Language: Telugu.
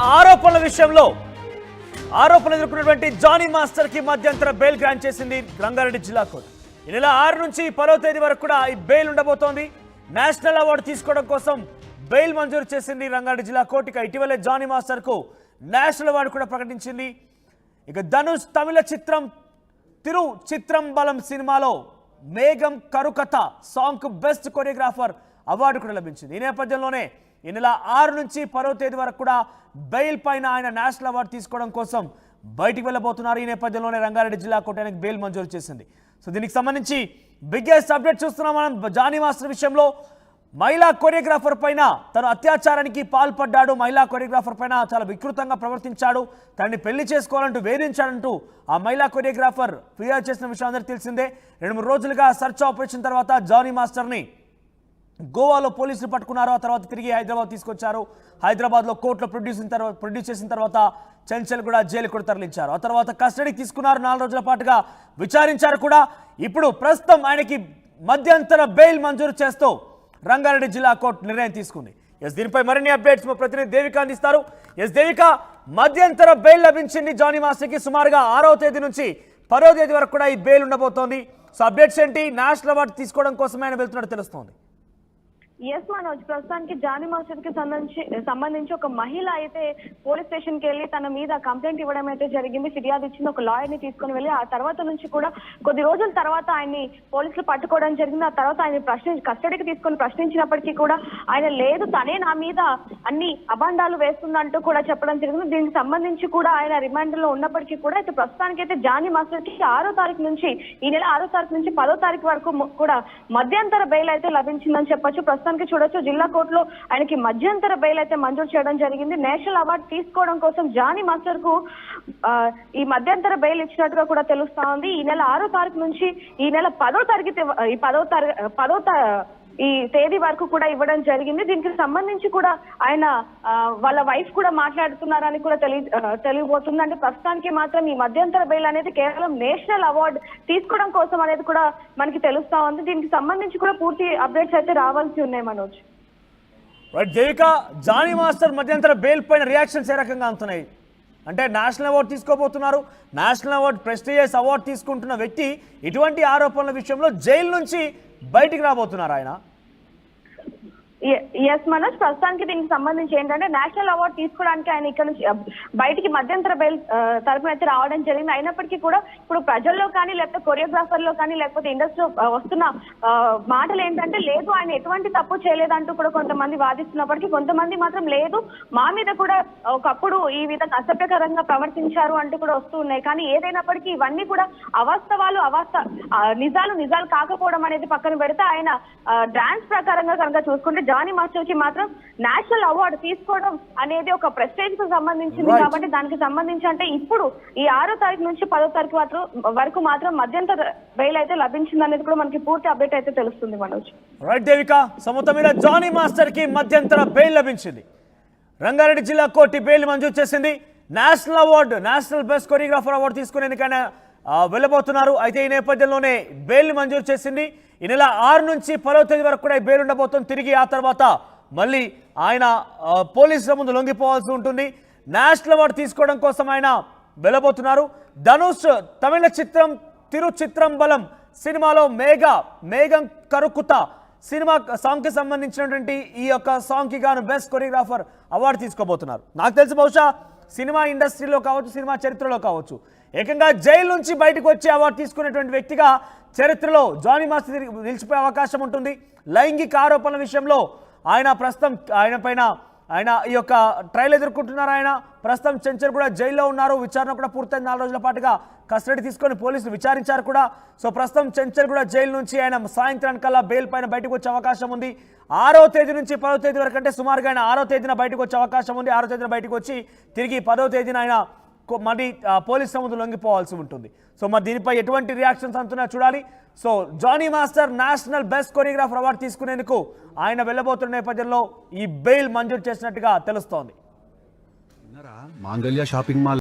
ఆరోపణల విషయంలో ఆరోపణలు ఎదుర్కొన్నటువంటి జానీ మాస్టర్ కి మధ్యంతర బెయిల్ గ్రాంట్ చేసింది రంగారెడ్డి జిల్లా కోర్టు. ఈ నెల 6 నుంచి 10వ తేదీ వరకు కూడా ఈ బెయిల్ ఉండబోతోంది. నేషనల్ అవార్డు తీసుకోవడం కోసం బెయిల్ మంజూరు చేసింది రంగారెడ్డి జిల్లా కోర్టు. ఇటీవలే జానీ మాస్టర్ కు నేషనల్ అవార్డు కూడా ప్రకటించింది. ఇక ధనుష్ తమిళ చిత్రం తిరు చిత్రం బలం సినిమాలో మేఘం కరుకథ సాంగ్ కు బెస్ట్ కొరియోగ్రాఫర్ అవార్డు కూడా లభించింది. ఈ నేపథ్యంలోనే ఈ నెల 6 నుంచి 10వ తేదీ వరకు కూడా బెయిల్ పైన ఆయన నేషనల్ అవార్డు తీసుకోవడం కోసం బయటికి వెళ్ళబోతున్నారు. ఈ నేపథ్యంలోనే రంగారెడ్డి జిల్లా కోర్టు ఆయనకు బెయిల్ మంజూరు చేసింది. సో దీనికి సంబంధించి బిగ్గెస్ట్ అప్డేట్ చూస్తున్నాం మనం. జానీ మాస్టర్ విషయంలో మహిళా కొరియోగ్రాఫర్ పైన తను అత్యాచారానికి పాల్పడ్డాడు, మహిళా కొరియోగ్రాఫర్ పైన చాలా వికృతంగా ప్రవర్తించాడు, తనని పెళ్లి చేసుకోవాలంటూ వేధించాడంటూ ఆ మహిళా కొరియోగ్రాఫర్ ఫిర్యాదు చేసిన విషయం అందరికీ తెలిసిందే. 2-3 రోజులుగా సర్చ్ ఆపరేషన్ తర్వాత జానీ మాస్టర్ని గోవాలో పోలీసులు పట్టుకున్నారు. ఆ తర్వాత తిరిగి హైదరాబాద్ తీసుకొచ్చారు. హైదరాబాద్లో కోర్టులో ప్రొడ్యూస్ చేసిన తర్వాత చెంచల్ కూడా జైలు కూడా తరలించారు. ఆ తర్వాత కస్టడీకి తీసుకున్నారు. 4 రోజుల పాటుగా విచారించారు కూడా. ఇప్పుడు ప్రస్తుతం ఆయనకి మధ్యంతర బెయిల్ మంజూరు చేస్తూ రంగారెడ్డి జిల్లా కోర్టు నిర్ణయం తీసుకుంది. దీనిపై మరిన్ని అప్డేట్స్ మా ప్రతినిధి దేవిక అందిస్తారు. దేవిక, మధ్యంతర బెయిల్ లభించింది జానీ మాస్టర్కి. సుమారుగా 6వ తేదీ నుంచి 10వ తేదీ వరకు కూడా ఈ బెయిల్ ఉండబోతోంది. సో అప్డేట్స్ ఏంటి? నేషనల్ అవార్డు తీసుకోవడం కోసమే ఆయన వెళ్తున్నట్టు తెలుస్తోంది. ఎస్ మనోజ్, ప్రస్తుతానికి జానీ మాస్టర్ కి సంబంధించి ఒక మహిళ అయితే పోలీస్ స్టేషన్ కి వెళ్ళి తన మీద కంప్లైంట్ ఇవ్వడం అయితే జరిగింది. ఫిర్యాదు ఇచ్చింది. ఒక లాయర్ ని తీసుకుని వెళ్ళి ఆ తర్వాత నుంచి కూడా కొద్ది రోజుల తర్వాత ఆయన్ని పోలీసులు పట్టుకోవడం జరిగింది. ఆ తర్వాత ఆయన కస్టడీకి తీసుకొని ప్రశ్నించినప్పటికీ కూడా ఆయన లేదు, తనే నా మీద అన్ని అబండాలు వేస్తుందంటూ కూడా చెప్పడం జరిగింది. దీనికి సంబంధించి కూడా ఆయన రిమాండ్ లో ఉన్నప్పటికీ కూడా అయితే ప్రస్తుతానికి అయితే జానీ మాస్టర్ కి 6వ తారీఖు నుంచి ఈ నెల 6వ తారీఖు నుంచి 10వ తారీఖు వరకు కూడా మధ్యంతర బెయిల్ అయితే లభించిందని చెప్పొచ్చు. చూడొచ్చు, జిల్లా కోర్టులో ఆయనకి మధ్యంతర బెయిల్ అయితే మంజూరు చేయడం జరిగింది. నేషనల్ అవార్డు తీసుకోవడం కోసం జానీ మాస్టర్ కు ఈ మధ్యంతర బెయిల్ ఇచ్చినట్టుగా కూడా తెలుస్తా ఉంది. ఈ నెల 6వ తారీఖు నుంచి ఈ నెల 10వ తారీఖు ఈ తేదీ వరకు కూడా ఇవ్వడం జరిగింది. దీనికి సంబంధించి కూడా ఆయన వాళ్ళ వైఫ్ కూడా మాట్లాడుతున్నారని కూడా తెలియబోతుంది. అంటే ప్రస్తుతానికి మాత్రం ఈ మధ్యంతర బెయిల్ అనేది కేవలం నేషనల్ అవార్డు తీసుకోవడం కోసం అనేది కూడా మనకి తెలుస్తా ఉంది. దీనికి సంబంధించి కూడా పూర్తి అప్డేట్స్ అయితే రావాల్సి ఉన్నాయి మనోజ్. దేవిక, జానీ మాస్టర్ మధ్యంతర బెయిల్ పైన రియాక్షన్స్ ఏ రకంగా అందుతున్నాయి? అంటే నేషనల్ అవార్డు తీసుకోబోతున్నారు. నేషనల్ అవార్డు, ప్రెస్టీజియస్ అవార్డు తీసుకుంటున్న వ్యక్తి ఇటువంటి ఆరోపణల విషయంలో జైలు నుంచి బయటికి రాబోతున్నారు ఆయన. ఎస్ మనోజ్, ప్రస్తుతానికి దీనికి సంబంధించి ఏంటంటే నేషనల్ అవార్డు తీసుకోవడానికి ఆయన ఇక్కడ నుంచి బయటికి మధ్యంతర బెయిల్ తరపున అయితే రావడం జరిగింది. అయినప్పటికీ కూడా ఇప్పుడు ప్రజల్లో కానీ లేకపోతే కొరియోగ్రాఫర్ లో కానీ లేకపోతే ఇండస్ట్రీలో వస్తున్న మాటలు ఏంటంటే లేదు, ఆయన ఎటువంటి తప్పు చేయలేదంటూ కూడా కొంతమంది వాదిస్తున్నప్పటికీ కొంతమంది మాత్రం లేదు, మా మీద కూడా ఒకప్పుడు ఈ విధంగా అసభ్యకరంగా ప్రవర్తించారు అంటూ కూడా వస్తూ ఉన్నాయి. కానీ ఏదైనప్పటికీ ఇవన్నీ కూడా నిజాలు కాకపోవడం అనేది పక్కన పెడితే ఆయన డాన్స్ ప్రకారంగా కనుక చూసుకుంటే జానీ మాస్టర్ కి మాత్రం నేషనల్ అవార్డు తీసుకోవడం అనేది ఒక ప్రెస్టేజ్ కు సంబంధించింది. కాబట్టి దానికి సంబంధించి అంటే ఇప్పుడు ఈ 6వ తారీఖు నుంచి 10వ తారీఖు వరకు మాత్రం మధ్యంతర బెయిల్ అయితే లభించింది అనేది కూడా మనకి పూర్తి అప్డేట్ అయితే తెలుస్తుంది మనోజ్. రైట్ దేవిక, మొత్తం మీద జానీ మాస్టర్ కి మధ్యంతర బెయిల్ లభించింది. రంగారెడ్డి జిల్లా కోర్టు బెయిల్ మంజూరు చేసింది. National award, national best choreographer award తీసుకునేందుకైనా వెళ్ళబోతున్నారు. అయితే ఈ నేపథ్యంలోనే బెయిల్ మంజూరు చేసింది. ఈ నెల 6 నుంచి 10వ తేదీ వరకు కూడా బెయిల్ ఉండబోతుంది. తిరిగి ఆ తర్వాత మళ్ళీ ఆయన పోలీసుల ముందు లొంగిపోవాల్సి ఉంటుంది. నేషనల్ అవార్డు తీసుకోవడం కోసం ఆయన వెళ్ళబోతున్నారు. ధనుష్ తమిళ చిత్రం తిరు చిత్రం బలం సినిమాలో మేఘం కరుకుత సినిమా సాంగ్కి సంబంధించినటువంటి ఈ యొక్క సాంగ్కి గాను బెస్ట్ కొరియోగ్రాఫర్ అవార్డు తీసుకోబోతున్నారు. నాకు తెలిసి బహుశా సినిమా ఇండస్ట్రీలో కావచ్చు, సినిమా చరిత్రలో కావచ్చు, ఏకంగా జైలు నుంచి బయటకు వచ్చి అవార్డు తీసుకునేటువంటి వ్యక్తిగా చరిత్రలో జానీ మాస్టర్ నిలిచిపోయే అవకాశం ఉంటుంది. లైంగిక ఆరోపణల విషయంలో ఆయన ఈ యొక్క ట్రయల్ ఎదుర్కొంటున్నారు. ఆయన ప్రస్తుతం చెంచల్ కూడా జైల్లో ఉన్నారు. విచారణ కూడా పూర్తయింది. 4 రోజుల పాటుగా కస్టడీ తీసుకొని పోలీసులు విచారించారు కూడా. సో ప్రస్తుతం చెంచల్ కూడా జైలు నుంచి ఆయన సాయంత్రానికల్లా బెయిల్ పైన బయటకు వచ్చే అవకాశం ఉంది. 6వ తేదీ నుంచి 10వ తేదీ వరకు అంటే సుమారుగా ఆయన 6వ తేదీన బయటకు వచ్చే అవకాశం ఉంది. 6వ తేదీన బయటకు వచ్చి తిరిగి 10వ తేదీన ఆయన మళ్ళీ పోలీస్ ముందు లొంగిపోవాల్సి ఉంటుంది. సో మరి దీనిపై ఎటువంటి రియాక్షన్స్ అంటున్నాయో చూడాలి. So Jani master national best choreographer award తీసుకునేందుకు ఆయన వెళ్ళబోతున్న నేపథ్యంలో ఈ బెయిల్ మంజూరు చేసినట్టుగా తెలుస్తోంది. మాంగళ్య షాపింగ్ మాల్